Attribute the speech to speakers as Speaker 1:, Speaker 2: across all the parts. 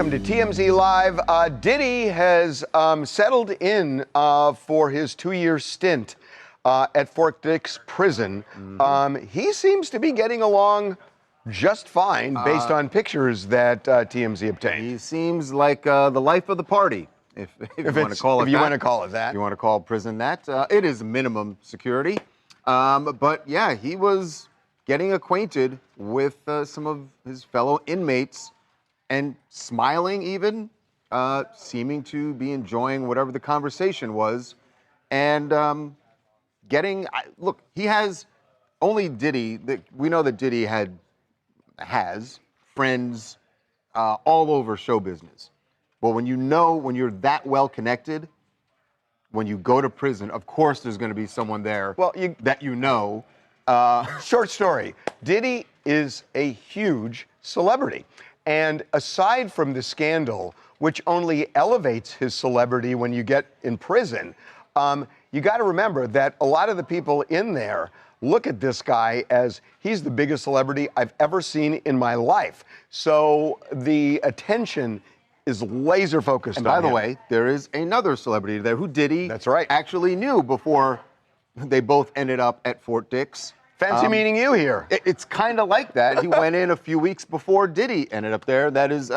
Speaker 1: welcome to TMZ Live. Diddy has settled in for his 2-year stint at Fort Dix Prison. He seems to be getting along just fine based on pictures that TMZ obtained.
Speaker 2: He seems like the life of the party, if you want to call it that.
Speaker 1: If you want to call it that.
Speaker 2: If you want to call prison that. It is minimum security. But yeah, he was getting acquainted with some of his fellow inmates and smiling even, seeming to be enjoying whatever the conversation was. And look, he has only Diddy, we know that Diddy has friends all over show business. But when you're that well connected, when you go to prison, of course there's going to be someone there that you know.
Speaker 1: Short story, Diddy is a huge celebrity. And aside from the scandal, which only elevates his celebrity when you get in prison, you got to remember that a lot of the people in there look at this guy as he's the biggest celebrity I've ever seen in my life. So the attention is laser focused on him.
Speaker 2: And by the way, there is another celebrity there who Diddy actually knew before they both ended up at Fort Dix.
Speaker 1: Fancy meeting you here.
Speaker 2: It's kind of like that. He went in a few weeks before Diddy ended up there. That is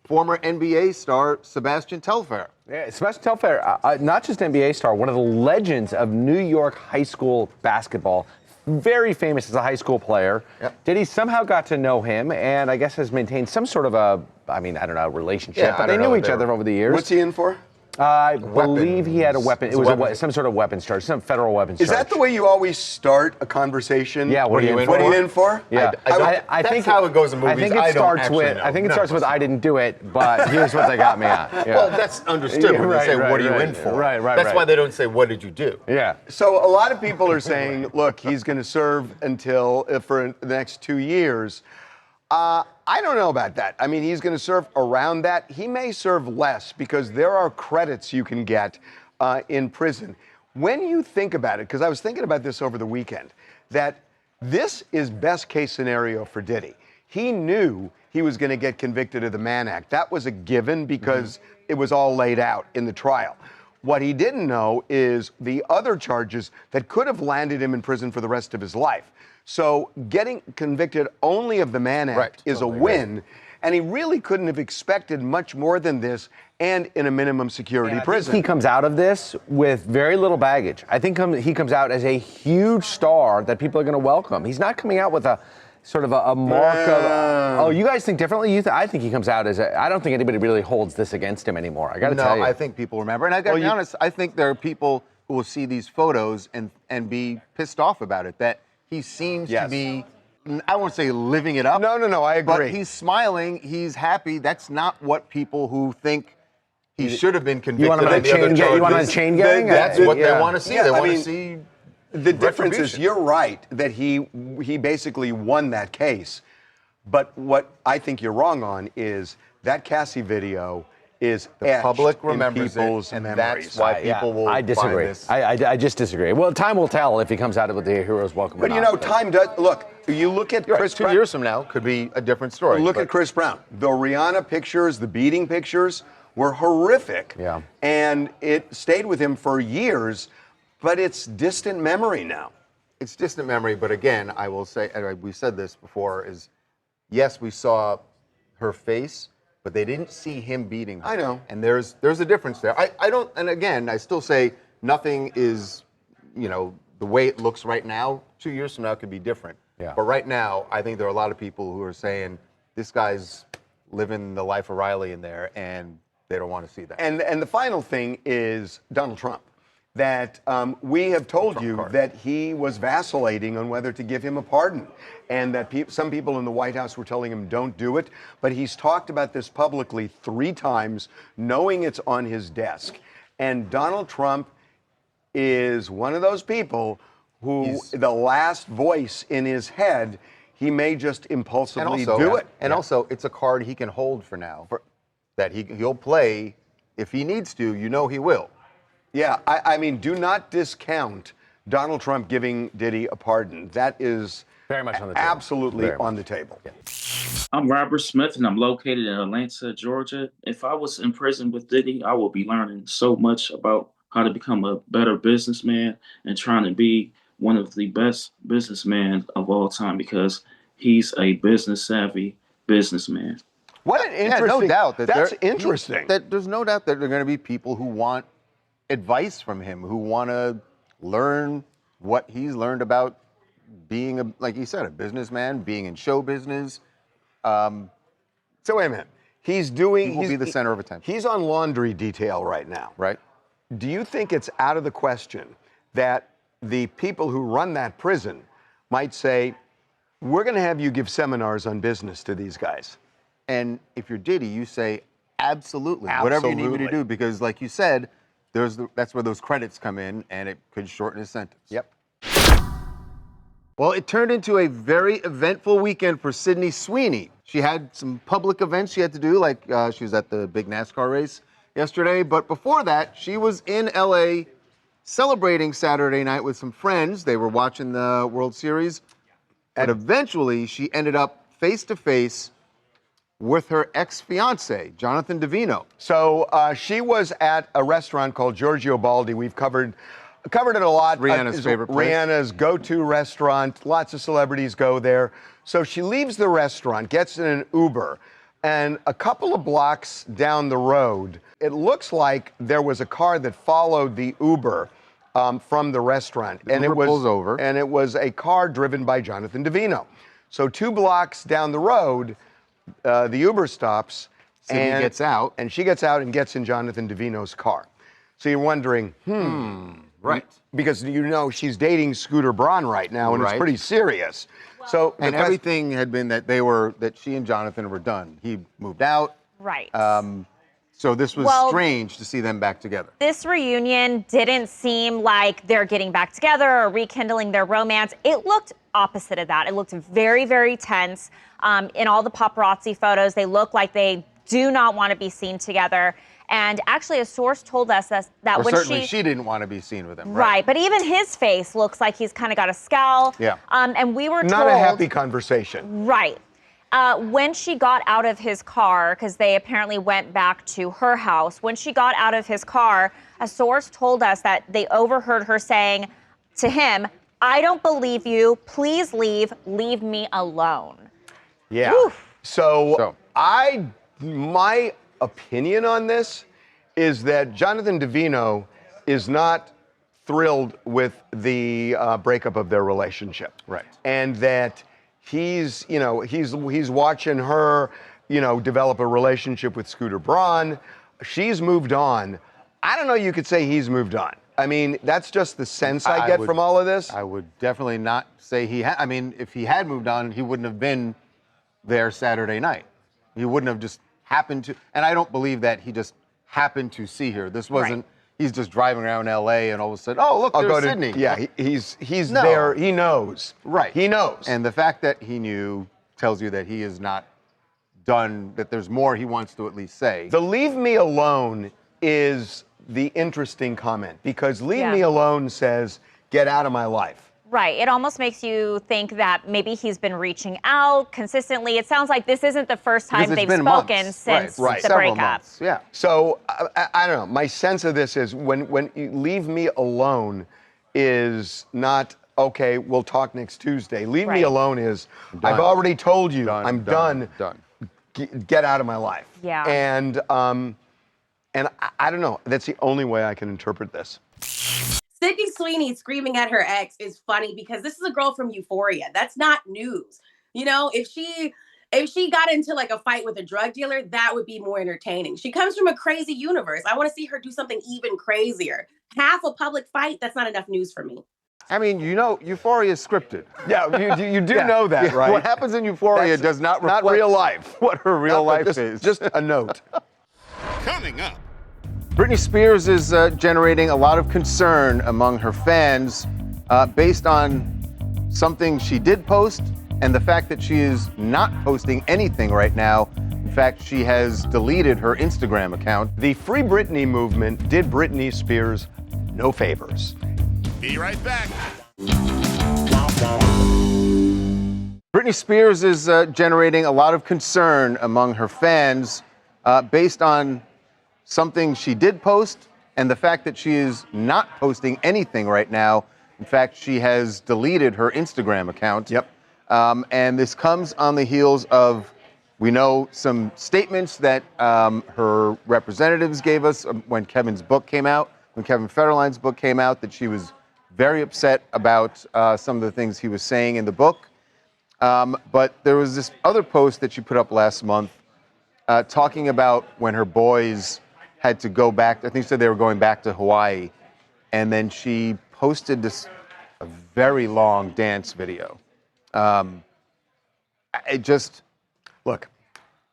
Speaker 2: former NBA star Sebastian Telfair.
Speaker 3: Yeah, Sebastian Telfair, not just NBA star, one of the legends of New York high school basketball. Very famous as a high school player. Yep. Diddy somehow got to know him and I guess has maintained some sort of relationship. But they knew each other over the years.
Speaker 1: What's he in for?
Speaker 3: I believe he had a weapon. It was some sort of weapons charge, some federal weapons charge.
Speaker 1: Is that the way you always start a conversation?
Speaker 3: Yeah. What are you
Speaker 1: in for?
Speaker 3: Yeah.
Speaker 2: I think how it goes in movies.
Speaker 3: I think it starts with I didn't do it, but here's what they got me at. Yeah.
Speaker 2: Well, that's understood when they say what are you in for.
Speaker 3: Right.
Speaker 2: That's why they don't say what did you do.
Speaker 3: Yeah.
Speaker 1: So a lot of people are saying, look, he's going to serve for the next 2 years. I don't know about that. I mean, he's going to serve around that. He may serve less because there are credits you can get in prison. When you think about it, because I was thinking about this over the weekend, that this is best case scenario for Diddy. He knew he was going to get convicted of the Mann Act. That was a given because it was all laid out in the trial. What he didn't know is the other charges that could have landed him in prison for the rest of his life. So getting convicted only of the Mann Act is a win, and he really couldn't have expected much more than this and in a minimum security prison.
Speaker 3: He comes out of this with very little baggage. I think he comes out as a huge star that people are going to welcome. He's not coming out with a sort of a mark of, oh, you guys think differently? I think he comes out as I don't think anybody really holds this against him anymore. I got to tell you.
Speaker 2: No, I think people remember. And I got to be honest, I think there are people who will see these photos and be pissed off about it, that he seems to be, I won't say living it up.
Speaker 1: No, I agree.
Speaker 2: But he's smiling, he's happy. That's not what people who think he should have been convicted
Speaker 3: on the other charges. You want him on a chain gang?
Speaker 2: That's what they want to see. They want to see
Speaker 1: the difference is, you're right, that he basically won that case. But what I think you're wrong on is that Cassie video is
Speaker 2: the public remembers
Speaker 1: people's
Speaker 2: it, and
Speaker 1: memories.
Speaker 2: that's why people will
Speaker 3: I disagree.
Speaker 2: Find this.
Speaker 3: I just disagree. Well, time will tell if he comes out of it with the hero's welcome.
Speaker 1: But you know, time does. Look, you look at Chris Brown.
Speaker 2: 2 years from now could be a different story.
Speaker 1: Look at Chris Brown. The Rihanna pictures, the beating pictures were horrific.
Speaker 3: Yeah.
Speaker 1: And it stayed with him for years, but it's distant memory now.
Speaker 2: It's distant memory, but again, I will say, and we said this before, is yes, we saw her face, but they didn't see him beating her.
Speaker 1: I know.
Speaker 2: And there's a difference there. I don't, and again, I still say nothing is, the way it looks right now. 2 years from now could be different.
Speaker 3: Yeah.
Speaker 2: But right now, I think there are a lot of people who are saying, this guy's living the life of Riley in there, and they don't want to see that.
Speaker 1: And the final thing is Donald Trump. That we have told you that he was vacillating on whether to give him a pardon, and that some people in the White House were telling him don't do it, but he's talked about this publicly 3 times, knowing it's on his desk. And Donald Trump is one of those people who the last voice in his head, he may just impulsively do it.
Speaker 2: And also, it's a card he can hold for now, that he'll play if he needs to, he will.
Speaker 1: Yeah, I mean, do not discount Donald Trump giving Diddy a pardon. That is
Speaker 3: Very much on the table.
Speaker 1: Absolutely
Speaker 3: Very
Speaker 1: on
Speaker 3: much.
Speaker 1: the table.
Speaker 3: Yeah.
Speaker 4: I'm Robert Smith, and I'm located in Atlanta, Georgia. If I was in prison with Diddy, I would be learning so much about how to become a better businessman and trying to be one of the best businessmen of all time because he's a business savvy businessman.
Speaker 1: What an
Speaker 2: Yeah,
Speaker 1: interesting.
Speaker 2: no doubt.
Speaker 1: That's interesting.
Speaker 2: There's no doubt that there are going to be people who want advice from him, who want to learn what he's learned about being, like you said, a businessman, being in show business.
Speaker 1: So wait a minute. He's doing.
Speaker 2: He will be the center of attention.
Speaker 1: He's on laundry detail right now.
Speaker 2: Right?
Speaker 1: Do you think it's out of the question that the people who run that prison might say, we're going to have you give seminars on business to these guys?
Speaker 2: And if you're Diddy, you say, absolutely. Whatever you need me to
Speaker 1: Absolutely.
Speaker 2: do, because like you said, that's where those credits come in, and it could shorten his sentence.
Speaker 1: Yep.
Speaker 2: Well, it turned into a very eventful weekend for Sydney Sweeney. She had some public events she had to do, like she was at the big NASCAR race yesterday. But before that, she was in LA celebrating Saturday night with some friends. They were watching the World Series. And eventually, she ended up face to face with her ex-fiance, Jonathan Davino.
Speaker 1: So she was at a restaurant called Giorgio Baldi. We've covered it a lot.
Speaker 2: Rihanna's
Speaker 1: It's
Speaker 2: favorite place.
Speaker 1: Rihanna's go-to restaurant. Lots of celebrities go there. So she leaves the restaurant, gets in an Uber, and a couple of blocks down the road, it looks like there was a car that followed the Uber from the restaurant.
Speaker 2: The Uber pulls over.
Speaker 1: And it was a car driven by Jonathan Davino. So 2 blocks down the road, the Uber stops.
Speaker 2: Sydney gets out.
Speaker 1: And she gets out and gets in Jonathan Davino's car. So you're wondering,
Speaker 2: Right.
Speaker 1: because you know she's dating Scooter Braun right now, and it's
Speaker 2: Right.
Speaker 1: pretty serious. So
Speaker 2: And
Speaker 1: the quest-
Speaker 2: everything had been that she and Jonathan were done. He moved out.
Speaker 5: Right.
Speaker 2: So this was
Speaker 5: Well-
Speaker 2: strange to see them back together.
Speaker 5: This reunion didn't seem like they're getting back together or rekindling their romance. It looked opposite of that. It looked very, very tense. In all the paparazzi photos, they look like they do not want to be seen together. And actually, a source told us that
Speaker 2: Or
Speaker 5: when
Speaker 2: certainly she didn't want to be seen with him.
Speaker 5: Right, but even his face looks like he's kind of got a scowl.
Speaker 2: Yeah.
Speaker 5: And we were
Speaker 1: not
Speaker 5: told,
Speaker 1: a happy conversation.
Speaker 5: Right. When she got out of his car, because they apparently went back to her house, when she got out of his car, a source told us that they overheard her saying to him, "I don't believe you. Please leave. Leave me alone."
Speaker 1: Yeah.
Speaker 5: Oof.
Speaker 1: So my opinion on this is that Jonathan Davino is not thrilled with the breakup of their relationship.
Speaker 2: Right.
Speaker 1: And that he's watching her, develop a relationship with Scooter Braun. She's moved on. I don't know, you could say he's moved on. I mean, that's just the sense I get from all of this.
Speaker 2: I would definitely not say he had. I mean, if he had moved on, he wouldn't have been there Saturday night. He wouldn't have just happened to. And I don't believe that he just happened to see her. This wasn't. He's just driving around LA and all of a sudden, oh look, there's Sydney.
Speaker 1: Yeah, he's
Speaker 2: No.
Speaker 1: there. He knows.
Speaker 2: Right.
Speaker 1: He knows.
Speaker 2: And the fact that he knew tells you that he is not done. That there's more he wants to at least say.
Speaker 1: The leave me alone is the interesting comment, because leave
Speaker 5: Yeah.
Speaker 1: me alone says, get out of my life.
Speaker 5: Right. It almost makes you think that maybe he's been reaching out consistently. It sounds like this isn't the first time
Speaker 2: Because it's
Speaker 5: they've
Speaker 2: been
Speaker 5: spoken
Speaker 2: months.
Speaker 5: since
Speaker 1: Right.
Speaker 5: the
Speaker 2: Several
Speaker 5: breakup.
Speaker 2: months. Yeah.
Speaker 1: So I don't know. My sense of this is when you leave me alone is not, okay, we'll talk next Tuesday. Leave me
Speaker 5: Right.
Speaker 1: alone is,
Speaker 2: done.
Speaker 1: I've already told you,
Speaker 2: Done,
Speaker 1: I'm
Speaker 2: done,
Speaker 1: done.
Speaker 2: done.
Speaker 1: Get out of my life.
Speaker 5: Yeah.
Speaker 1: And I don't know. That's the only way I can interpret this.
Speaker 6: Sydney Sweeney screaming at her ex is funny because this is a girl from Euphoria. That's not news. You know, if she got into like a fight with a drug dealer, that would be more entertaining. She comes from a crazy universe. I want to see her do something even crazier. Half a public fight, that's not enough news for me.
Speaker 2: I mean, Euphoria is scripted.
Speaker 1: Yeah, you do know that,
Speaker 2: Yeah,
Speaker 1: right?
Speaker 2: What happens in Euphoria
Speaker 1: That's
Speaker 2: does not reflect
Speaker 1: not real life.
Speaker 2: what her real life
Speaker 1: just,
Speaker 2: is.
Speaker 1: Just a note.
Speaker 7: Coming up.
Speaker 2: Britney Spears is generating a lot of concern among her fans based on something she did post and the fact that she is not posting anything right now. In fact, she has deleted her Instagram account.
Speaker 1: The Free Britney movement did Britney Spears no favors.
Speaker 7: Be right back.
Speaker 2: Britney Spears is generating a lot of concern among her fans based on something she did post and the fact that she is not posting anything right now. In fact, she has deleted her Instagram account.
Speaker 1: Yep.
Speaker 2: And this comes on the heels of, we know, some statements that her representatives gave us when Kevin's book came out, when Kevin Federline's book came out, that she was very upset about some of the things he was saying in the book. But there was this other post that she put up last month talking about when her boys had to go back. I think she said they were going back to Hawaii. And then she posted a very long dance video.
Speaker 1: Look,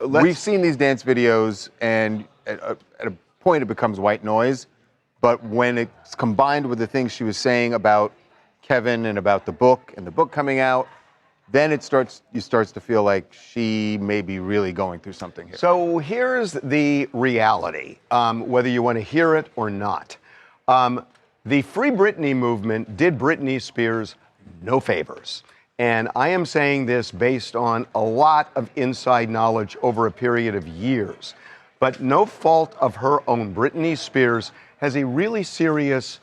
Speaker 2: we've seen these dance videos, and at a point it becomes white noise. But when it's combined with the things she was saying about Kevin and about the book and the book coming out, then you starts to feel like she may be really going through something here.
Speaker 1: So here's the reality, whether you want to hear it or not. The Free Britney movement did Britney Spears no favors. And I am saying this based on a lot of inside knowledge over a period of years. But no fault of her own. Britney Spears has a really serious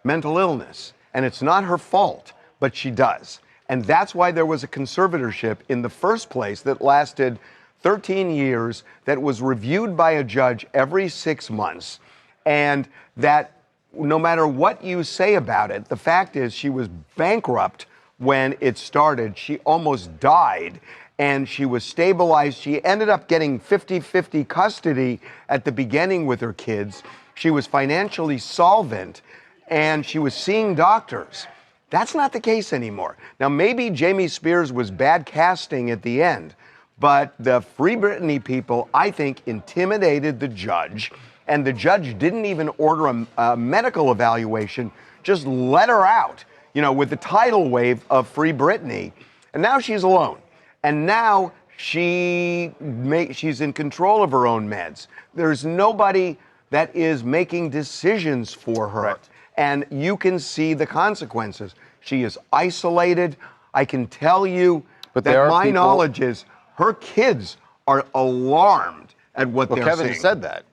Speaker 1: mental illness. And it's not her fault, but she does. And that's why there was a conservatorship in the first place that lasted 13 years, that was reviewed by a judge every 6 months. And that no matter what you say about it, the fact is she was bankrupt when it started. She almost died, and she was stabilized. She ended up getting 50-50 custody at the beginning with her kids. She was financially solvent, and she was seeing doctors. That's not the case anymore. Now, maybe Jamie Spears was bad casting at the end, but the Free Britney people, I think, intimidated the judge, and the judge didn't even order a medical evaluation, just let her out, with the tidal wave of Free Britney. And now she's alone. And now she's in control of her own meds. There's nobody that is making decisions for her.
Speaker 2: Right.
Speaker 1: And you can see the consequences. She is isolated. I can tell you that my knowledge is her kids are alarmed at what they're
Speaker 2: Kevin
Speaker 1: seeing.
Speaker 2: said that.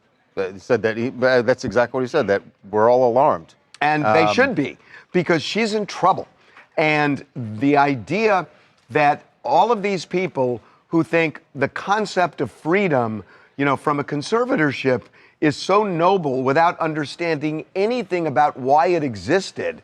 Speaker 2: He said that that's exactly what he said, that we're all alarmed.
Speaker 1: And they should be, because she's in trouble. And the idea that all of these people who think the concept of freedom, from a conservatorship is so noble without understanding anything about why it existed,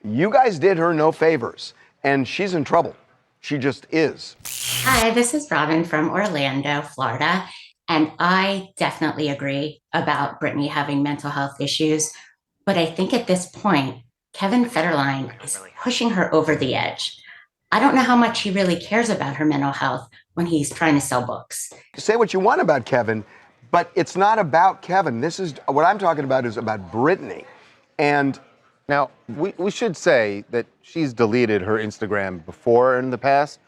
Speaker 1: you guys did her no favors, and she's in trouble. She just is.
Speaker 8: Hi, this is Robin from Orlando, Florida, and I definitely agree about Britney having mental health issues, but I think at this point, Kevin Federline is pushing her over the edge. I don't know how much he really cares about her mental health when he's trying to sell books.
Speaker 1: Say what you want about Kevin, but it's not about Kevin. This is what I'm talking about, is about Britney. And
Speaker 2: now, we should say that she's deleted her Instagram before in the past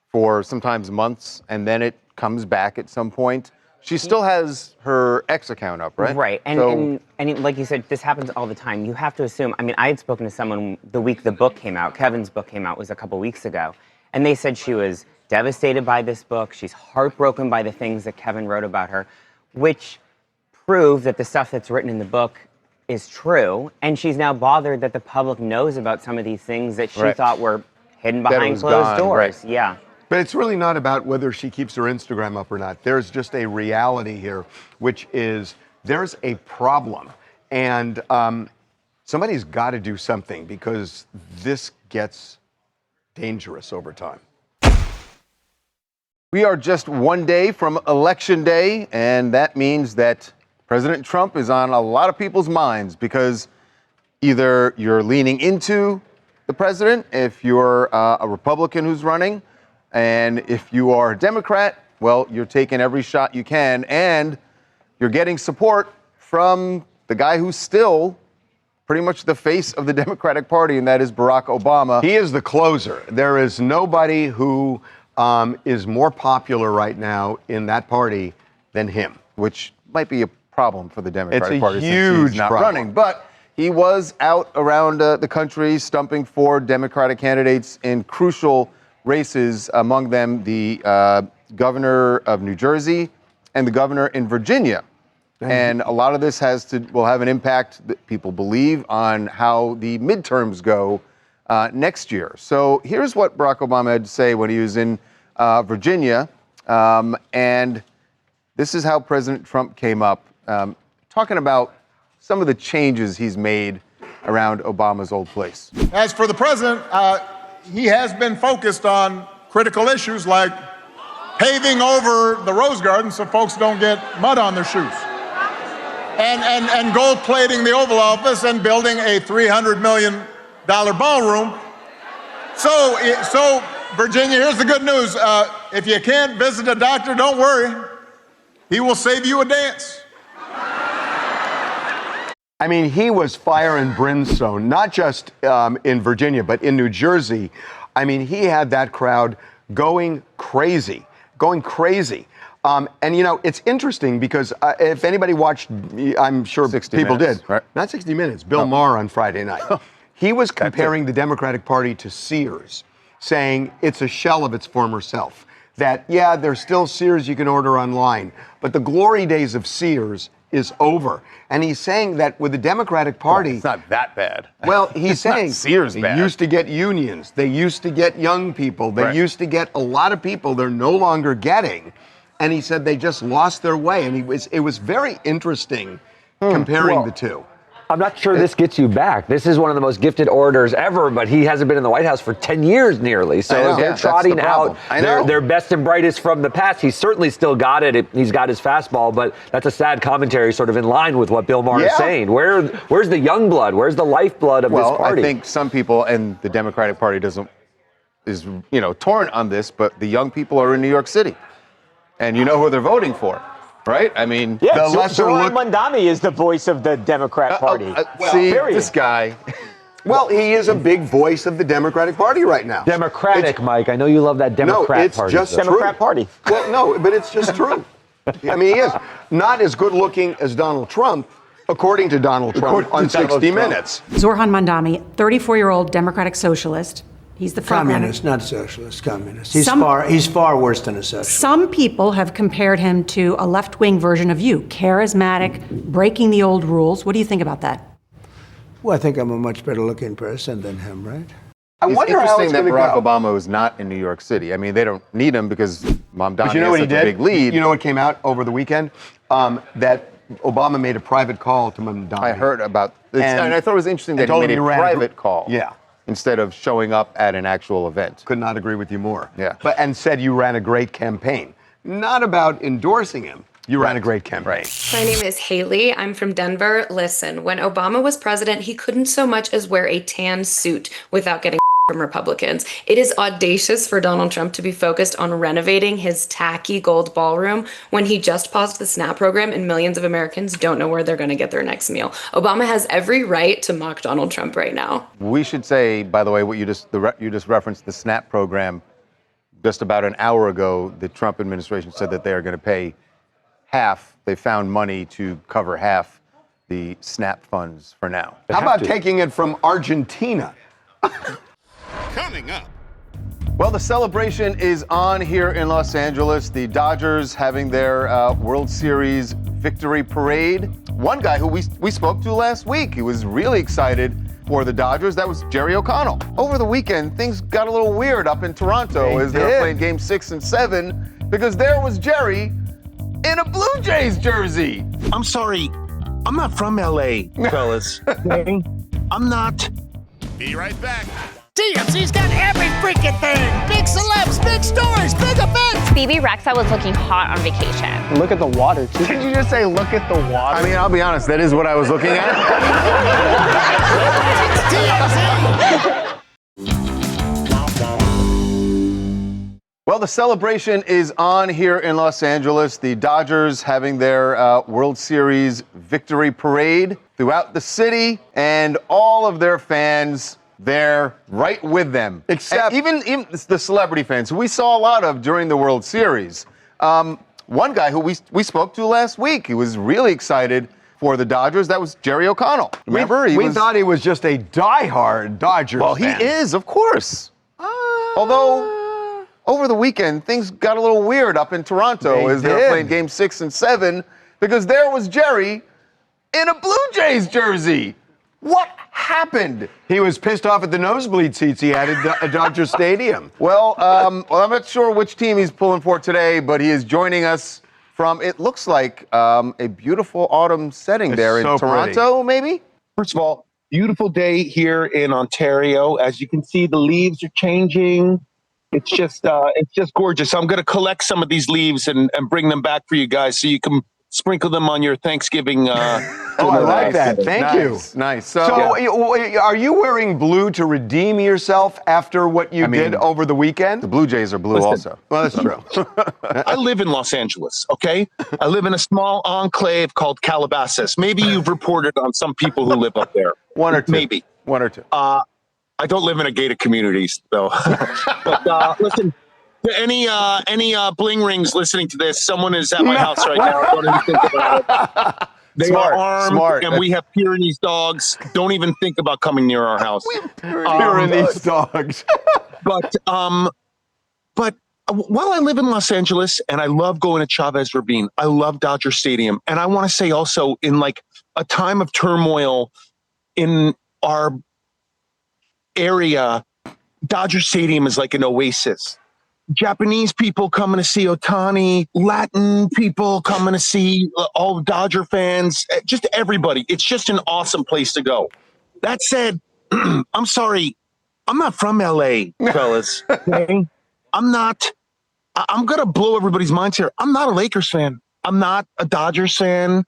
Speaker 2: for sometimes months, and then it comes back at some point. She still has her X account up, right?
Speaker 9: Right, and like you said, this happens all the time. You have to assume, I had spoken to someone the week the book came out, Kevin's book came out, was a couple weeks ago, and they said she was devastated by this book. She's heartbroken by the things that Kevin wrote about her, which prove that the stuff that's written in the book is true, and she's now bothered that the public knows about some of these things that she thought were hidden behind closed doors.
Speaker 2: Right.
Speaker 9: Yeah.
Speaker 1: But it's really not about whether she keeps her Instagram up or not. There's just a reality here, which is there's a problem. And somebody's got to do something, because this gets dangerous over time.
Speaker 2: We are just one day from Election Day, and that means that President Trump is on a lot of people's minds, because either you're leaning into the president if you're a Republican who's running, and if you are a Democrat, well, you're taking every shot you can, and you're getting support from the guy who's still pretty much the face of the Democratic Party, and that is Barack Obama.
Speaker 1: He is the closer. There is nobody who is more popular right now in that party than him.
Speaker 2: Which might be a problem for the Democratic Party
Speaker 1: It's a
Speaker 2: since
Speaker 1: huge
Speaker 2: he's not
Speaker 1: problem.
Speaker 2: running. But he was out around the country stumping for Democratic candidates in crucial races, among them the governor of New Jersey and the governor in Virginia. And a lot of this will have an impact, that people believe, on how the midterms go next year. So here's what Barack Obama had to say when he was in Virginia. And this is how President Trump came up, talking about some of the changes he's made around Obama's old place.
Speaker 10: As for the president, he has been focused on critical issues like paving over the Rose Garden so folks don't get mud on their shoes, and gold plating the Oval Office and building a $300 million ballroom. So Virginia, here's the good news. If you can't visit a doctor, don't worry. He will save you a dance.
Speaker 1: I mean, he was fire and brimstone, not just in Virginia, but in New Jersey. I mean, he had that crowd going crazy. And, you know, it's interesting because if anybody watched, I'm sure
Speaker 2: 60
Speaker 1: people
Speaker 2: Minutes,
Speaker 1: did.
Speaker 2: right?
Speaker 1: Not 60 Minutes, Bill Maher on Friday night. He was comparing the Democratic Party to Sears, saying it's a shell of its former self. That, yeah, there's still Sears you can order online, but the glory days of Sears is over. And he's saying that with the Democratic Party...
Speaker 2: It's not that bad.
Speaker 1: Well, he's saying
Speaker 2: Sears
Speaker 1: they
Speaker 2: bad.
Speaker 1: used to get unions. They used to get young people. They used to get a lot of people they're no longer getting. And he said they just lost their way. And it was very interesting comparing the two.
Speaker 11: I'm not sure this gets you back. This is one of the most gifted orators ever, but he hasn't been in the White House for 10 years nearly. So they're trotting out their best and brightest from the past. He's certainly still got it. He's got his fastball, but that's a sad commentary sort of in line with what Bill Maher is saying. Where's the young blood? Where's the lifeblood of this party?
Speaker 2: I think some people, and the Democratic Party is torn on this, but the young people are in New York City. And you know who they're voting for. Right? I mean,
Speaker 12: Zoran Mondani is the voice of the Democrat Party.
Speaker 2: This guy.
Speaker 1: Well, he is a big voice of the Democratic Party right now.
Speaker 11: Democratic, Mike. I know you love that Democrat Party.
Speaker 1: No, it's just
Speaker 12: Democrat Party.
Speaker 1: Well, no, but it's just true. I mean, he is not as good looking as Donald Trump, according to Donald Trump on 60 Minutes.
Speaker 13: Zoran Mondani, 34-year-old Democratic socialist. He's the front
Speaker 14: communist, not socialist, communist. He's far worse than a socialist.
Speaker 13: Some people have compared him to a left-wing version of you, charismatic, breaking the old rules. What do you think about that?
Speaker 14: Well, I think I'm a much better looking person than him, right?
Speaker 2: It's interesting that Barack Obama is not in New York City. I mean, they don't need him because Mamdani has such a big lead.
Speaker 1: You know what came out over the weekend? That Obama made a private call to Mamdani.
Speaker 2: I heard about this, and I thought it was interesting that he made a private call.
Speaker 1: Yeah.
Speaker 2: Instead of showing up at an actual event.
Speaker 1: Could not agree with you more.
Speaker 2: Yeah.
Speaker 1: And said you ran a great campaign. Not about endorsing him. You ran a great campaign.
Speaker 15: My name is Haley. I'm from Denver. Listen, when Obama was president, he couldn't so much as wear a tan suit without getting from Republicans. It is audacious for Donald Trump to be focused on renovating his tacky gold ballroom when he just paused the SNAP program and millions of Americans don't know where they're going to get their next meal. Obama has every right to mock Donald Trump right now.
Speaker 2: We should say, by the way, what you just referenced the SNAP program. Just about an hour ago, the Trump administration said that they are going to pay half. They found money to cover half the SNAP funds for now.
Speaker 1: How about taking it from Argentina?
Speaker 7: Coming up.
Speaker 2: Well, the celebration is on here in Los Angeles. The Dodgers having their World Series victory parade. One guy who we spoke to last week, he was really excited for the Dodgers. That was Jerry O'Connell. Over the weekend, things got a little weird up in Toronto as they were playing Game 6 and 7 because there was Jerry in a Blue Jays jersey.
Speaker 16: I'm sorry, I'm not from LA, fellas. I'm not.
Speaker 7: Be right back.
Speaker 17: TMZ's got every freaking thing. Big celebs, big stories, big events.
Speaker 5: Phoebe Rexa was looking hot on vacation.
Speaker 12: Look at the water, too.
Speaker 3: Did you just say, look at the water?
Speaker 2: I mean, I'll be honest, that is what I was looking at. Well, the celebration is on here in Los Angeles. The Dodgers having their World Series victory parade throughout the city, and all of their fans there right with them. Except even the celebrity fans, who we saw a lot of during the World Series. One guy who we spoke to last week, he was really excited for the Dodgers. That was Jerry O'Connell. Remember?
Speaker 1: We thought he was just a diehard Dodgers fan.
Speaker 2: Well, he is, of course. Although over the weekend, things got a little weird up in Toronto as they were playing Game 6 and 7 because there was Jerry in a Blue Jays jersey. What happened?
Speaker 1: He was pissed off at the nosebleed seats he had at Dodger Stadium.
Speaker 2: Well, I'm not sure which team he's pulling for today, but he is joining us from, it looks like, a beautiful autumn setting there in Toronto, maybe?
Speaker 16: First of all, beautiful day here in Ontario. As you can see, the leaves are changing. It's just gorgeous. I'm going to collect some of these leaves and bring them back for you guys so you can sprinkle them on your Thanksgiving.
Speaker 1: I like that. Thank you.
Speaker 2: Nice.
Speaker 1: So are you wearing blue to redeem yourself after what you did over the weekend?
Speaker 2: The Blue Jays are blue also.
Speaker 1: Well, that's true.
Speaker 16: I live in Los Angeles, okay? I live in a small enclave called Calabasas. Maybe you've reported on some people who live up there.
Speaker 1: One or two.
Speaker 16: Maybe.
Speaker 1: One or two.
Speaker 16: I don't live in a gated communities, though. But listen, to any bling rings listening to this, someone is at my house right now. Don't even think about it. They are armed, and we have Pyrenees dogs. Don't even think about coming near our house.
Speaker 1: Pyrenees dogs.
Speaker 16: But while I live in Los Angeles, and I love going to Chavez Ravine, I love Dodger Stadium, and I want to say also in like a time of turmoil in our area, Dodger Stadium is like an oasis. Japanese people coming to see Ohtani, Latin people coming to see all Dodger fans, just everybody. It's just an awesome place to go. That said, I'm sorry, I'm not from LA, fellas. Okay? I'm going to blow everybody's minds here. I'm not a Lakers fan. I'm not a Dodgers fan.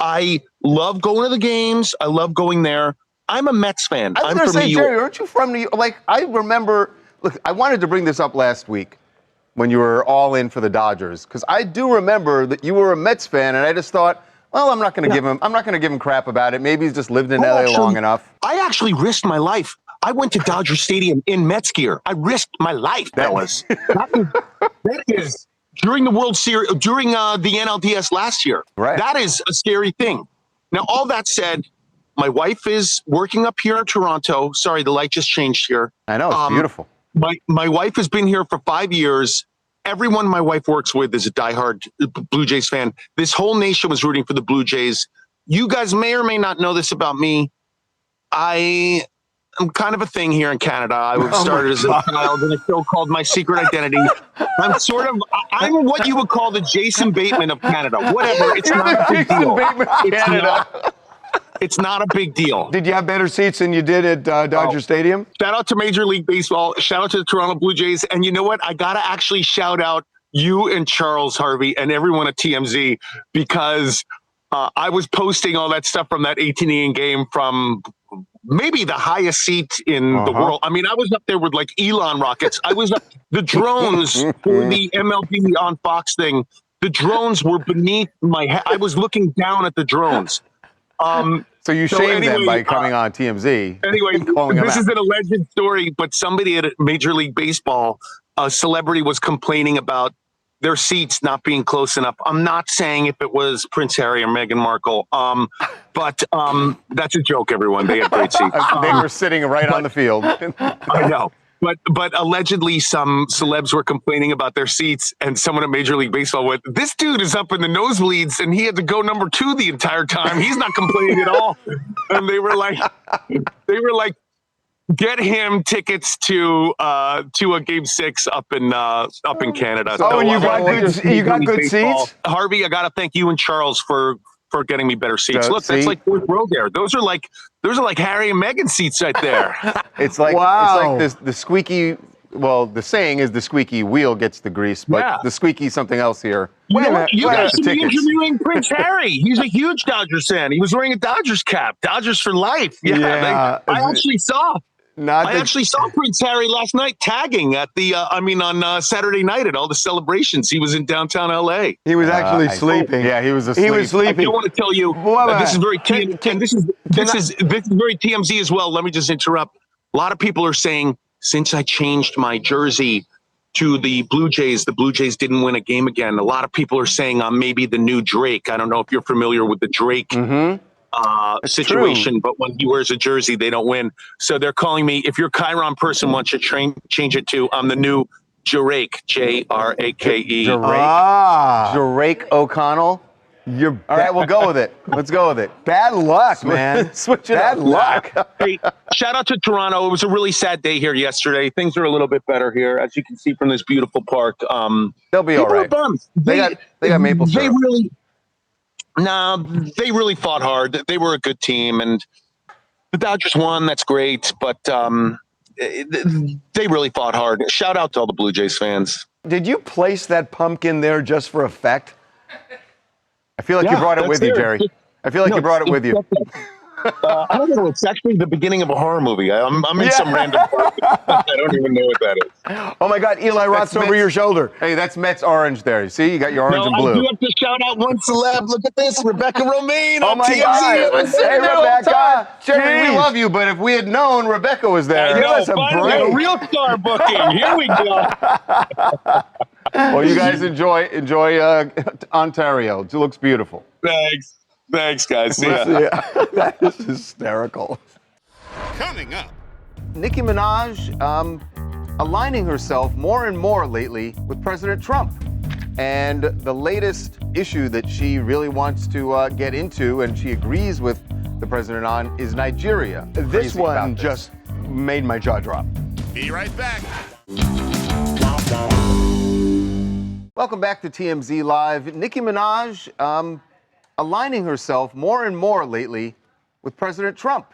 Speaker 16: I love going to the games. I love going there. I'm a Mets fan.
Speaker 2: I was going to say, Jerry, aren't you from New York? Like, I remember, look, I wanted to bring this up last week when you were all in for the Dodgers, because I do remember that you were a Mets fan, and I just thought, well, I'm not going to give him crap about it. Maybe he's just lived in LA long enough.
Speaker 16: I actually risked my life. I went to Dodger Stadium in Mets gear. I risked my life, fellas. That is during the World Series, during the NLDS last year.
Speaker 2: Right.
Speaker 16: That is a scary thing. Now, all that said, my wife is working up here in Toronto. Sorry, the light just changed here.
Speaker 2: I know, it's beautiful.
Speaker 16: My wife has been here for 5 years. Everyone my wife works with is a diehard Blue Jays fan. This whole nation was rooting for the Blue Jays. You guys may or may not know this about me. I am kind of a thing here in Canada. I was started as a child in a show called My Secret Identity. I'm what you would call the Jason Bateman of Canada. Whatever. It's not a big deal. It's not a big deal.
Speaker 1: Did you have better seats than you did at Dodger Stadium?
Speaker 16: Shout out to Major League Baseball. Shout out to the Toronto Blue Jays. And you know what? I got to actually shout out you and Charles Harvey and everyone at TMZ because I was posting all that stuff from that 18-inning game from maybe the highest seat in the world. I mean, I was up there with like Elon rockets. I was up the drones for the MLB on Fox thing. The drones were beneath my head. I was looking down at the drones.
Speaker 2: So you shamed them by coming on TMZ.
Speaker 16: Anyway, this is an alleged story, but somebody at Major League Baseball, a celebrity was complaining about their seats not being close enough. I'm not saying if it was Prince Harry or Meghan Markle, but that's a joke, everyone. They had great seats.
Speaker 2: They were sitting right on the field.
Speaker 16: I know. But allegedly some celebs were complaining about their seats, and someone at Major League Baseball went, this dude is up in the nosebleeds and he had to go number 2 the entire time. He's not complaining at all. And they were like, get him tickets to a Game 6 up in Canada.
Speaker 1: Oh, and you got good seats?
Speaker 16: Harvey, I got to thank you and Charles for getting me better seats. Look, that's like 4th row there. Those are like Harry and Meghan seats right there.
Speaker 2: It's like it's like the squeaky. Well, the saying is the squeaky wheel gets the grease, but the squeaky something else here.
Speaker 16: You guys should be interviewing Prince Harry. He's a huge Dodgers fan. He was wearing a Dodgers cap. Dodgers for life. I actually saw Prince Harry last night tagging at the, on Saturday night at all the celebrations. He was in downtown LA.
Speaker 1: He was actually sleeping.
Speaker 2: Yeah, he was asleep.
Speaker 1: He was sleeping.
Speaker 16: I do want to tell you, this is very this is very TMZ as well. Let me just interrupt. A lot of people are saying, since I changed my jersey to the Blue Jays didn't win a game again. A lot of people are saying I'm maybe the new Drake. I don't know if you're familiar with the Drake situation, but when he wears a jersey, they don't win. So they're calling me, if you're a Chiron person, wants to change it to, I'm the new Jarake, J-R-A-K-E.
Speaker 2: Jarake O'Connell. All right, we'll go with it. Let's go with it.
Speaker 1: Bad luck, man.
Speaker 2: Switch it
Speaker 1: Bad
Speaker 2: up.
Speaker 1: luck.
Speaker 16: Hey, shout out to Toronto. It was a really sad day here yesterday. Things are a little bit better here, as you can see from this beautiful park.
Speaker 2: They'll be all right. They got maple syrup.
Speaker 16: They really fought hard. They were a good team, and the Dodgers won. That's great, but they really fought hard. Shout out to all the Blue Jays fans.
Speaker 1: Did you place that pumpkin there just for effect?
Speaker 2: I feel like you brought it with you, Jerry. I feel like you brought it with you.
Speaker 16: I don't know. It's actually the beginning of a horror movie. I'm in some random park. I don't even know what that is.
Speaker 1: Oh my God, Eli Roth's over your shoulder.
Speaker 2: Hey, that's Mets orange there. See, you got your orange and blue.
Speaker 16: I do have to shout out one celeb. Look at this, Rebecca Romaine on TMZ.
Speaker 2: God. Hey, Rebecca. Jerry, we love you, but if we had known Rebecca was there,
Speaker 16: give us a break. A real star booking. Here we go.
Speaker 2: Well, you guys enjoy Ontario. It looks beautiful.
Speaker 16: Thanks, guys. See ya.
Speaker 1: That is hysterical.
Speaker 7: Coming up,
Speaker 2: Nicki Minaj aligning herself more and more lately with President Trump. And the latest issue that she really wants to get into, and she agrees with the president on, is Nigeria.
Speaker 1: This one just made my jaw drop.
Speaker 7: be right back.
Speaker 2: Welcome back to TMZ Live. Nicki Minaj aligning herself more and more lately with President Trump.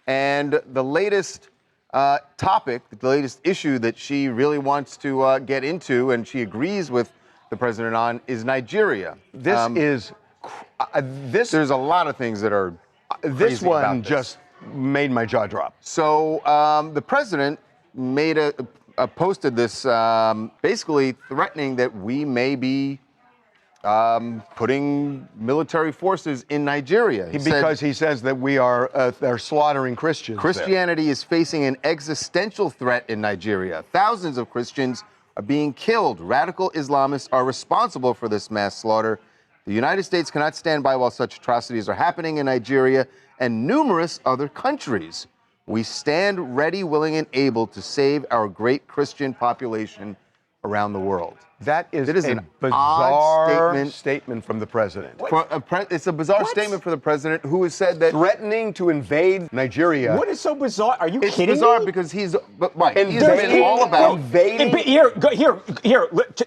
Speaker 2: And the latest topic, the latest issue that she really wants to get into, and she agrees with the president on, is Nigeria.
Speaker 1: There's
Speaker 2: a lot of things that are
Speaker 1: this
Speaker 2: crazy
Speaker 1: one
Speaker 2: about this.
Speaker 1: just made my jaw drop.
Speaker 2: So the president made posted this basically threatening that we may be putting military forces in Nigeria.
Speaker 1: Because he says that we are they're slaughtering Christians.
Speaker 2: Christianity is facing an existential threat in Nigeria. Thousands of Christians are being killed. Radical Islamists are responsible for this mass slaughter. The United States cannot stand by while such atrocities are happening in Nigeria and numerous other countries. We stand ready, willing, and able to save our great Christian population around the world.
Speaker 1: That is
Speaker 2: a
Speaker 1: bizarre statement from the president.
Speaker 2: It's a bizarre statement for the president, who has said that
Speaker 1: threatening to invade Nigeria.
Speaker 12: What is so bizarre? Are you kidding me?
Speaker 2: It's bizarre because he's been all about
Speaker 12: invading. Here.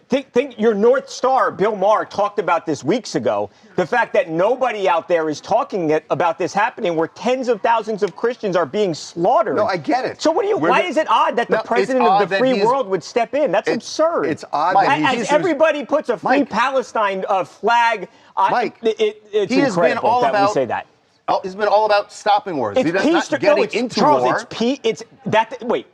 Speaker 12: Think your North Star, Bill Maher, talked about this weeks ago. The fact that nobody out there is talking about this happening, where tens of thousands of Christians are being slaughtered.
Speaker 1: No, I get it.
Speaker 12: So why is it odd that the president of the free world would step in? That's absurd.
Speaker 1: It's odd that
Speaker 12: as everybody puts a free Palestine flag.
Speaker 2: Mike,
Speaker 12: it's
Speaker 2: he has been all
Speaker 12: that
Speaker 2: about.
Speaker 12: We say that.
Speaker 2: He's been all about stopping wars.
Speaker 12: It's peace.
Speaker 2: Not getting into war.
Speaker 12: Wait.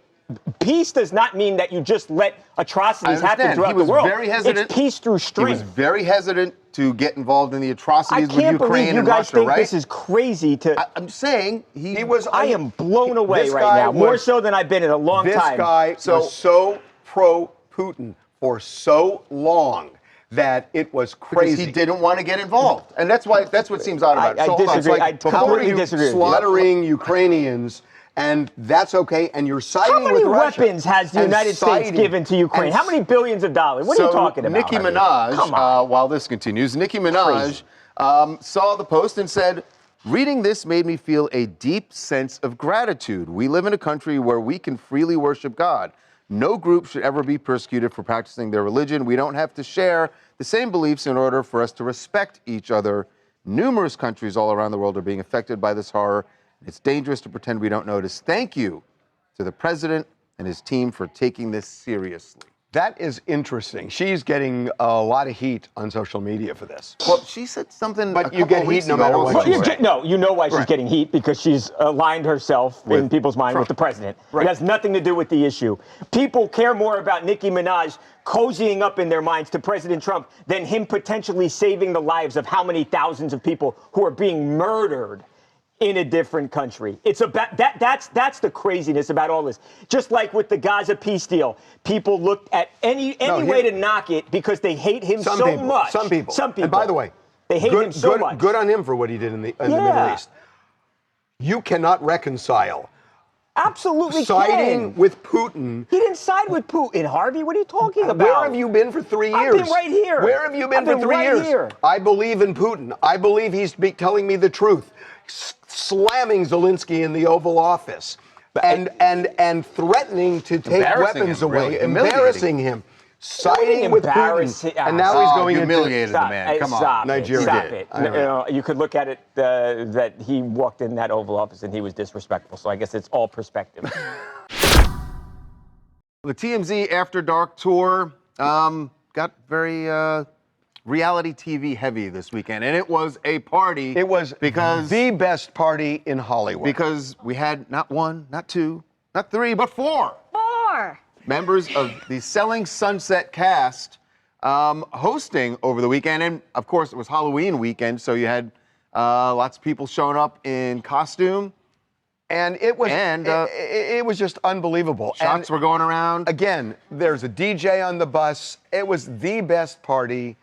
Speaker 12: Peace does not mean that you just let atrocities happen throughout the world.
Speaker 2: Very hesitant.
Speaker 12: It's peace through strength.
Speaker 2: He was very hesitant to get involved in the atrocities with Ukraine and Russia, right?
Speaker 12: I can't believe you guys think this is crazy
Speaker 2: I'm saying he was.
Speaker 12: I am blown away right now, more so than I've been in a long time.
Speaker 1: This guy was so pro-Putin for so long that it was crazy.
Speaker 2: Because he didn't want to get involved, and that's what seems odd about it.
Speaker 12: I disagree. I completely disagree.
Speaker 1: Slaughtering Ukrainians. And that's okay. And you're siding with Russia.
Speaker 12: How many weapons has the United States given to Ukraine? How many billions of dollars? What are you talking about?
Speaker 2: Nicki Minaj, while this continues, Nicki Minaj saw the post and said, "Reading this made me feel a deep sense of gratitude. We live in a country where we can freely worship God. No group should ever be persecuted for practicing their religion. We don't have to share the same beliefs in order for us to respect each other. Numerous countries all around the world are being affected by this horror. It's dangerous to pretend we don't notice. Thank you to the president and his team for taking this seriously."
Speaker 1: That is interesting. She's getting a lot of heat on social media for this.
Speaker 2: Well, she said something.
Speaker 1: But you get heat no matter what you say.
Speaker 12: No, you know why she's getting heat, because she's aligned herself in people's mind with the president. It has nothing to do with the issue. People care more about Nicki Minaj cozying up in their minds to President Trump than him potentially saving the lives of how many thousands of people who are being murdered in a different country. It's about that's the craziness about all this. Just like with the Gaza peace deal, people looked at any way to knock it because they hate him so much.
Speaker 1: Some people.
Speaker 12: And
Speaker 1: by the way,
Speaker 12: they hate him so much.
Speaker 1: Good on him for what he did in the Middle East. You cannot reconcile
Speaker 12: Absolutely
Speaker 1: siding
Speaker 12: can.
Speaker 1: with Putin.
Speaker 12: He didn't side with Putin, Harvey. What are you talking about?
Speaker 1: Where have you been for 3 years?
Speaker 12: I've been right here.
Speaker 1: Where have you been for 3 years?
Speaker 12: Here.
Speaker 1: I believe in Putin. I believe he's telling me the truth. Slamming Zelensky in the Oval Office and threatening to take weapons away, embarrassing him. Siding with Putin, and now he's going
Speaker 2: humiliated the man. Come on,
Speaker 1: Nigeria.
Speaker 12: Stop it. You could look at it that he walked in that Oval Office and he was disrespectful. So I guess it's all perspective.
Speaker 2: The TMZ After Dark tour got very reality TV heavy this weekend, and it was a party.
Speaker 1: It was
Speaker 2: because
Speaker 1: the best party in Hollywood.
Speaker 2: Because we had not one, not two, not three, but four. Members of the Selling Sunset cast hosting over the weekend. And, of course, it was Halloween weekend, so you had lots of people showing up in costume.
Speaker 1: And it was just unbelievable.
Speaker 2: Shots were going around.
Speaker 1: Again, there's a DJ on the bus. It was the best party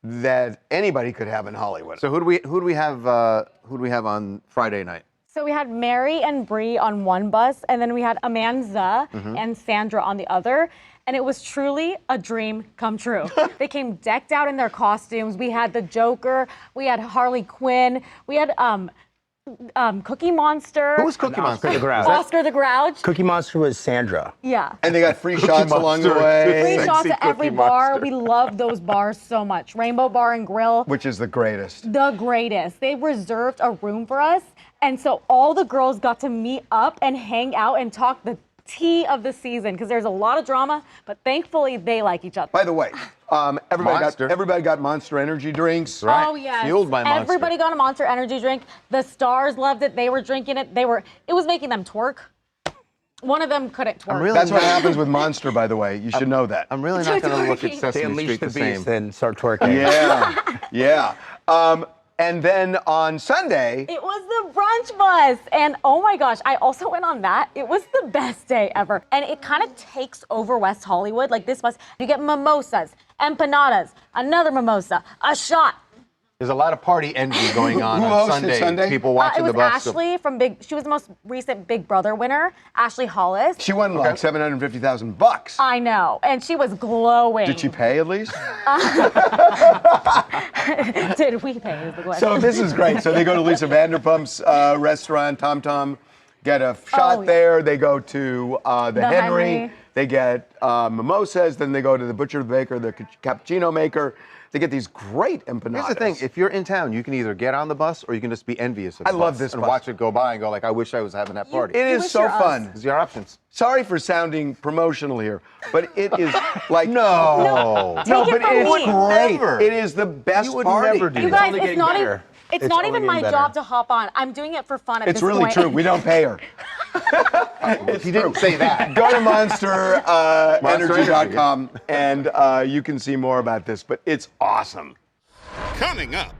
Speaker 1: that anybody could have in Hollywood.
Speaker 2: So who do we have on Friday night?
Speaker 18: So we had Mary and Bree on one bus, and then we had Amanda and Sandra on the other. And it was truly a dream come true. They came decked out in their costumes. We had the Joker, we had Harley Quinn, we had Cookie Monster.
Speaker 2: Who was Cookie Monster?
Speaker 12: The Grouch.
Speaker 18: Oscar the Grouch.
Speaker 12: Cookie Monster was Sandra.
Speaker 18: Yeah.
Speaker 1: And they got free shots along the way.
Speaker 18: Free shots at every bar. We love those bars so much. Rainbow Bar and Grill.
Speaker 1: Which is the greatest.
Speaker 18: The greatest. They reserved a room for us. And so all the girls got to meet up and hang out and talk the tea of the season because there's a lot of drama, but thankfully they like each other.
Speaker 1: By the way, everybody got Monster Energy drinks.
Speaker 18: Right. Oh yes.
Speaker 2: Fueled by Monster.
Speaker 18: Everybody got a Monster Energy drink. The stars loved it. They were drinking it. It was making them twerk. One of them couldn't twerk.
Speaker 1: That's what happens with Monster, by the way. You should know that.
Speaker 2: I'm really not going to look at Sesame Street the same.
Speaker 12: Then start twerking.
Speaker 1: Yeah. And then on Sunday,
Speaker 18: it was the brunch bus. And oh my gosh, I also went on that. It was the best day ever. And it kind of takes over West Hollywood. Like this bus, you get mimosas, empanadas, another mimosa, a shot.
Speaker 2: There's a lot of party envy going on Sunday. People watching the bus.
Speaker 18: It was Ashley she was the most recent Big Brother winner, Ashley Hollis.
Speaker 1: She won like $750,000.
Speaker 18: I know, and she was glowing.
Speaker 1: Did she pay at least?
Speaker 18: Did we pay is the question.
Speaker 1: So this is great. So they go to Lisa Vanderpump's restaurant, Tom Tom, get a shot there. They go to the Henry. They get mimosas. Then they go to the Butcher Baker, the cappuccino maker. They get these great empanadas.
Speaker 2: Here's the thing: if you're in town, you can either get on the bus or you can just be envious of the bus.
Speaker 1: I love this
Speaker 2: and
Speaker 1: bus.
Speaker 2: watch it go by and go like, "I wish I was having that party."
Speaker 1: It is so fun.
Speaker 2: These are your options.
Speaker 1: Sorry for sounding promotional here, but it is like
Speaker 18: No,
Speaker 1: but it's great. It is the best party.
Speaker 18: You guys, it's not even my job to hop on. I'm doing it for fun at this point.
Speaker 1: It's really true. We don't pay her.
Speaker 2: He didn't say that.
Speaker 1: Go to monsterenergy.com and you can see more about this, but it's awesome.
Speaker 7: Coming up.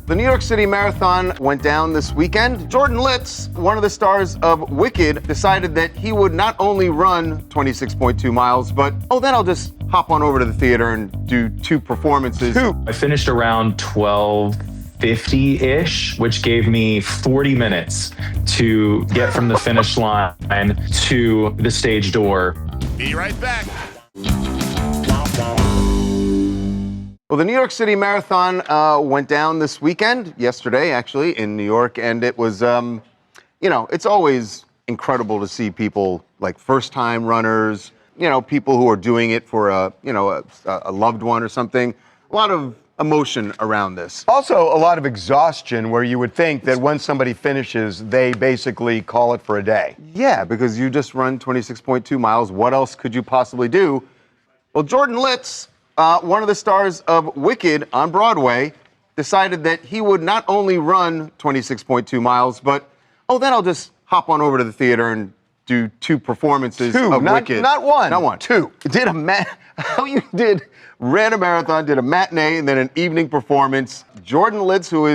Speaker 2: The New York City Marathon went down this weekend. Jordan Litz, one of the stars of Wicked, decided that he would not only run 26.2 miles, but, then I'll just hop on over to the theater and do 2 performances.
Speaker 19: I finished around 12:50-ish, which gave me 40 minutes to get from the finish line to the stage door.
Speaker 7: Be right back.
Speaker 2: Well, the New York City Marathon went down this weekend, yesterday actually, in New York, and it was, it's always incredible to see people like first-time runners, people who are doing it for a loved one or something. A lot of emotion around this.
Speaker 1: Also, a lot of exhaustion where you would think that once somebody finishes, they basically call it for a day.
Speaker 2: Yeah, because you just run 26.2 miles. What else could you possibly do? Well, Jordan Litz, one of the stars of Wicked on Broadway, decided that he would not only run 26.2 miles, but, then I'll just hop on over to the theater and do 2 performances of Wicked.
Speaker 1: Not one.
Speaker 2: Not one.
Speaker 1: 2.
Speaker 2: Ran a marathon, did a matinee, and then an evening performance. Jordan Litz, who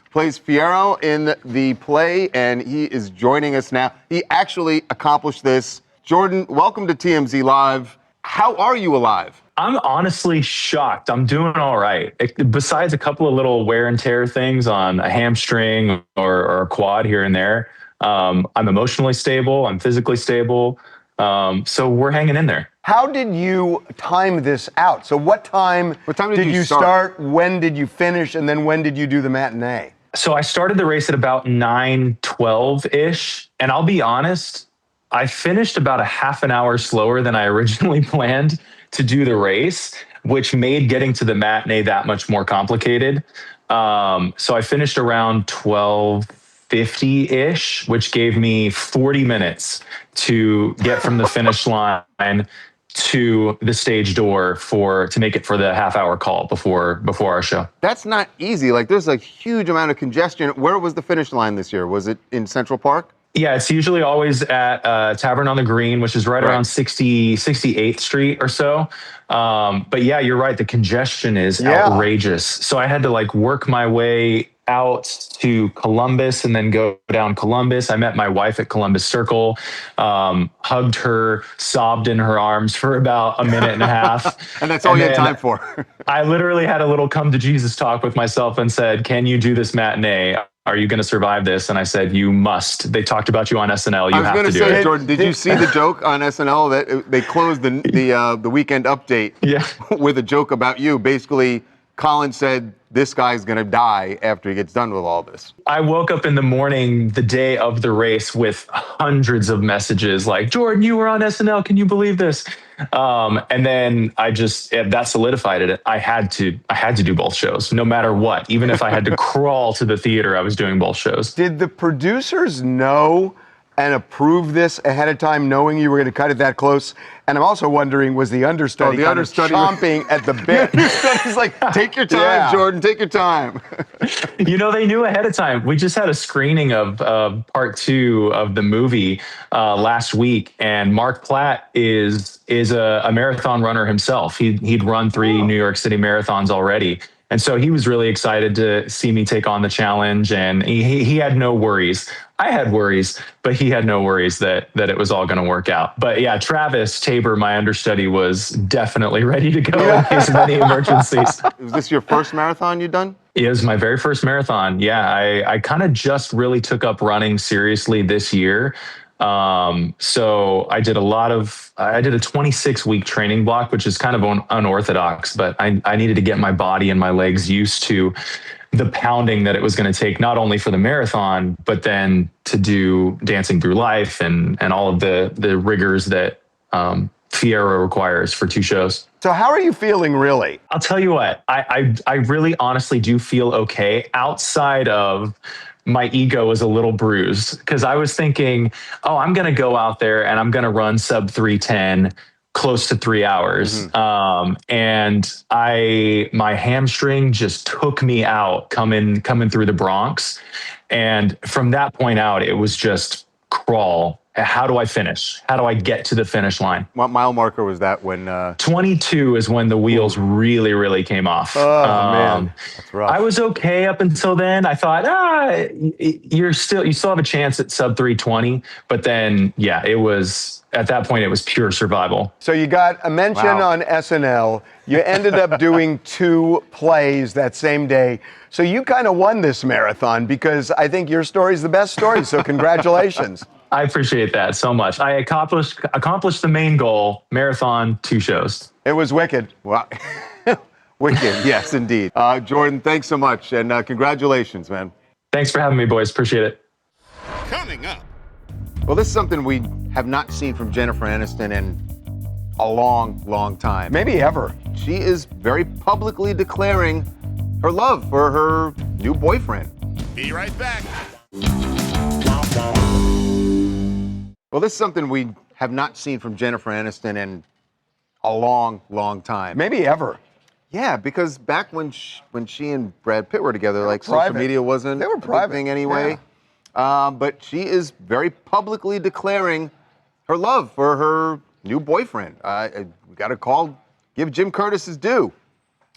Speaker 2: plays Fiyero in the play, and he is joining us now. He actually accomplished this. Jordan, welcome to TMZ Live. How are you alive?
Speaker 19: I'm honestly shocked. I'm doing all right. Besides a couple of little wear and tear things on a hamstring or a quad here and there, I'm emotionally stable. I'm physically stable. So we're hanging in there.
Speaker 1: How did you time this out? So what time did you start? When did you finish? And then when did you do the matinee?
Speaker 19: So I started the race at about 9:12-ish. And I'll be honest, I finished about a half an hour slower than I originally planned to do the race, which made getting to the matinee that much more complicated. So I finished around 12:50-ish, which gave me 40 minutes to get from the finish line to the stage door to make it for the half-hour call before our show.
Speaker 2: That's not easy. Like, there's a huge amount of congestion. Where was the finish line this year? Was it in Central Park?
Speaker 19: Yeah, it's usually always at Tavern on the Green, which is right around 68th Street or so. But yeah, you're right. The congestion is outrageous. So I had to like work my way out to Columbus and then go down Columbus. I met my wife at Columbus Circle, hugged her, sobbed in her arms for about a minute and a half.
Speaker 2: And that's all you had time for.
Speaker 19: I literally had a little come to Jesus talk with myself and said, can you do this matinee? Are you going to survive this? And I said, you must. They talked about you on SNL. You have to do it. I was going to say,
Speaker 2: Jordan, did you see the joke on SNL that they closed the weekend update with a joke about you? Basically, Colin said, this guy's going to die after he gets done with all this.
Speaker 19: I woke up in the morning, the day of the race, with hundreds of messages like, Jordan, you were on SNL. Can you believe this? And then that solidified it. I had to do both shows, no matter what. Even if I had to crawl to the theater, I was doing both shows.
Speaker 1: Did the producers know and approve this ahead of time, knowing you were going to cut it that close? And I'm also wondering, was the understudy, chomping at the bit? The understudy's like, take your time, Jordan, take your time.
Speaker 19: You know, they knew ahead of time. We just had a screening of part 2 of the movie last week, and Mark Platt is a marathon runner himself. He'd run 3 New York City marathons already. And so he was really excited to see me take on the challenge, and he had no worries. I had worries, but he had no worries that it was all going to work out. But yeah, Travis Tabor, my understudy, was definitely ready to go in case of any emergencies.
Speaker 2: Was this your first marathon you'd done?
Speaker 19: It was my very first marathon. Yeah, I kind of just really took up running seriously this year. So I did a 26-week training block, which is kind of unorthodox, but I needed to get my body and my legs used to the pounding that it was going to take, not only for the marathon, but then to do Dancing Through Life and all of the rigors that Fiero requires for 2 shows.
Speaker 1: So how are you feeling, really?
Speaker 19: I'll tell you what, I really honestly do feel okay, outside of my ego was a little bruised, because I was thinking, I'm going to go out there and I'm going to run sub 3:10, close to 3 hours. And my hamstring just took me out coming through the Bronx. And from that point out, it was just crawl. How do I finish? How do I get to the finish line?
Speaker 2: What mile marker was that when?
Speaker 19: 22 is when the wheels really, really came off.
Speaker 2: Oh, man. That's rough.
Speaker 19: I was okay up until then. I thought, you still have a chance at sub 3:20. But then, yeah, at that point, it was pure survival.
Speaker 1: So you got a mention on SNL. You ended up doing 2 plays that same day. So you kind of won this marathon, because I think your story is the best story. So congratulations.
Speaker 19: I appreciate that so much. I accomplished the main goal, marathon, 2 shows.
Speaker 1: It was wicked.
Speaker 2: Wow. Wicked, yes, indeed. Jordan, thanks so much, and congratulations, man.
Speaker 19: Thanks for having me, boys. Appreciate it.
Speaker 7: Coming up.
Speaker 2: Well, this is something we have not seen from Jennifer Aniston in a long, long time.
Speaker 1: Maybe ever.
Speaker 2: She is very publicly declaring her love for her new boyfriend.
Speaker 7: Be right back.
Speaker 2: Well, this is something we have not seen from Jennifer Aniston in a long, long time.
Speaker 1: Maybe ever.
Speaker 2: Yeah, because back when she and Brad Pitt were together, like social media wasn't a big thing anyway. Yeah. But she is very publicly declaring her love for her new boyfriend. We got to give Jim Curtis his due.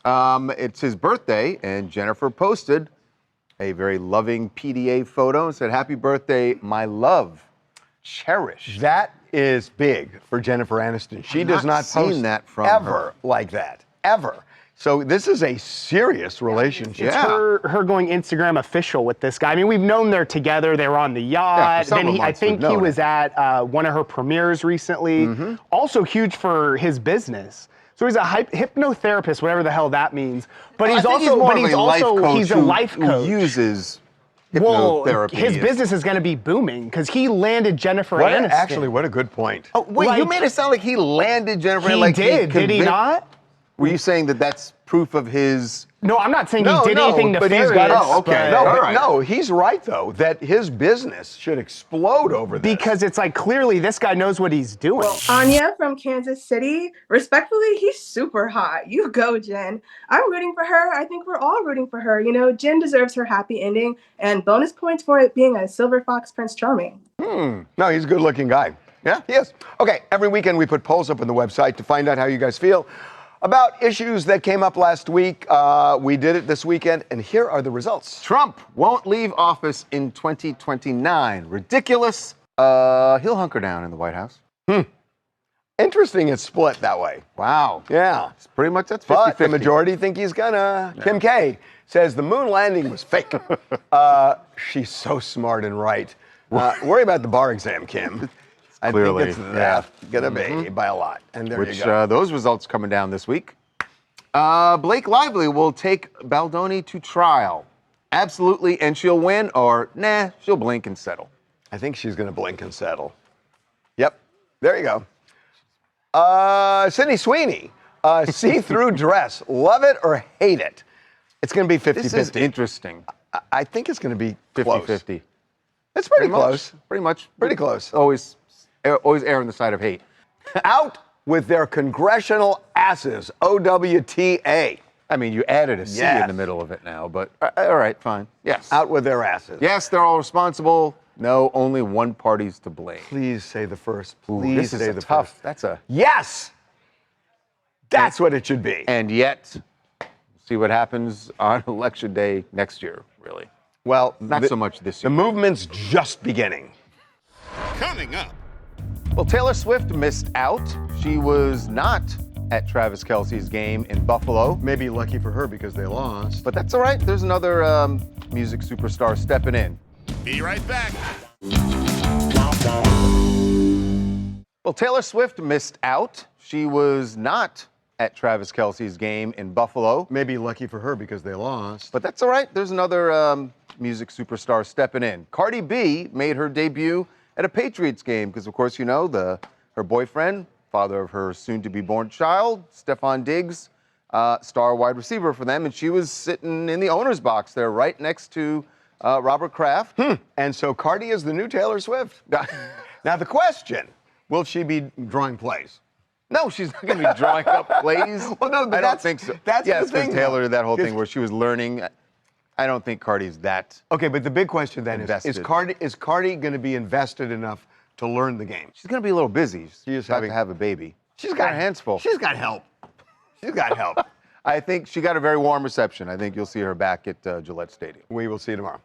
Speaker 2: It's his birthday, and Jennifer posted a very loving PDA photo and said, "Happy birthday, my love. Cherish."
Speaker 1: That is big for Jennifer Aniston. She does not post
Speaker 2: that from
Speaker 1: ever
Speaker 2: her.
Speaker 1: Like that, ever. So this is a serious relationship.
Speaker 20: It's her going Instagram official with this guy. I mean, we've known they're together. They were on the yacht. I think he was at one of her premieres recently. Also huge for his business. So he's a hypnotherapist, whatever the hell that means. But he's he's a life coach
Speaker 2: who uses
Speaker 20: well,
Speaker 2: hypnotherapy.
Speaker 20: his business is going to be booming because he landed Jennifer Aniston.
Speaker 1: Actually, what a good point.
Speaker 2: Oh, wait, you made it sound like he landed Jennifer Aniston.
Speaker 20: He did he not?
Speaker 2: Were you saying that that's proof of his...
Speaker 20: No, I'm not saying he did anything nefarious.
Speaker 1: But he's got no, he's right, though, that his business should explode over this.
Speaker 20: Because it's like, clearly, this guy knows what he's doing.
Speaker 21: Well, Anya from Kansas City, respectfully, he's super hot. You go, Jen. I'm rooting for her. I think we're all rooting for her. You know, Jen deserves her happy ending, and bonus points for it being a silver fox Prince Charming.
Speaker 1: No, he's a good-looking guy. Yeah, he is. Okay, every weekend we put polls up on the website to find out how you guys feel about issues that came up last week. We did it this weekend, and here are the results.
Speaker 2: Trump won't leave office in 2029. Ridiculous. He'll hunker down in the White House.
Speaker 1: Interesting it's split that way.
Speaker 2: Wow.
Speaker 1: Yeah.
Speaker 2: It's pretty much, that's 50-50.
Speaker 1: But the majority think he's gonna. Kim K says the moon landing was fake. She's so smart and right. Worry about the bar exam, Kim. I
Speaker 2: Clearly,
Speaker 1: think it's gonna be by a lot. And there you go.
Speaker 2: Those results coming down this week. Blake Lively will take Baldoni to trial. Absolutely, and she'll win, or nah, she'll blink and settle.
Speaker 1: I think she's gonna blink and settle. Yep, there you go. Sydney Sweeney, see-through dress, love it or hate it? It's gonna be 50-50.
Speaker 2: This is interesting.
Speaker 1: I think it's gonna be 50-50. It's pretty close.
Speaker 2: Pretty much.
Speaker 1: Pretty close.
Speaker 2: Always err on the side of hate.
Speaker 1: Out with their congressional asses, OWTA.
Speaker 2: I mean, you added a C in the middle of it now, but all right, fine. Yes.
Speaker 1: Out with their asses.
Speaker 2: Yes, they're all responsible. No, only one party's to blame.
Speaker 1: Please say the first.
Speaker 2: Ooh,
Speaker 1: Please
Speaker 2: this
Speaker 1: say
Speaker 2: is
Speaker 1: the
Speaker 2: tough.
Speaker 1: first.
Speaker 2: That's a
Speaker 1: yes. That's what it should be.
Speaker 2: And yet, see what happens on election day next year. Really.
Speaker 1: Well,
Speaker 2: not so much this year.
Speaker 1: The movement's just beginning.
Speaker 7: Coming up.
Speaker 2: Well, Taylor Swift missed out. She was not at Travis Kelce's game in Buffalo.
Speaker 1: Maybe lucky for her because they lost.
Speaker 2: But that's all right. There's another music superstar stepping in.
Speaker 7: Be right back.
Speaker 2: Well, Taylor Swift missed out. She was not at Travis Kelce's game in Buffalo.
Speaker 1: Maybe lucky for her because they lost.
Speaker 2: But that's all right. There's another music superstar stepping in. Cardi B made her debut at a Patriots game because, of course, you know, her boyfriend, father of her soon-to-be-born child, Stephon Diggs, star wide receiver for them, and she was sitting in the owner's box there right next to Robert Kraft.
Speaker 1: And so Cardi is the new Taylor Swift. Now the question, will she be drawing plays?
Speaker 2: No, she's not going to be drawing up plays.
Speaker 1: Well, no, but
Speaker 2: I don't think so.
Speaker 1: That's
Speaker 2: yes,
Speaker 1: the thing.
Speaker 2: Taylor did that whole thing where she was learning. I don't think Cardi's that.
Speaker 1: Okay, but the big question then is Cardi going to be invested enough to learn the game?
Speaker 2: She's going to be a little busy. She's about to have a baby.
Speaker 1: She's got
Speaker 2: her hands full.
Speaker 1: She's got help. She's got help.
Speaker 2: I think she got a very warm reception. I think you'll see her back at Gillette Stadium.
Speaker 1: We will see you tomorrow.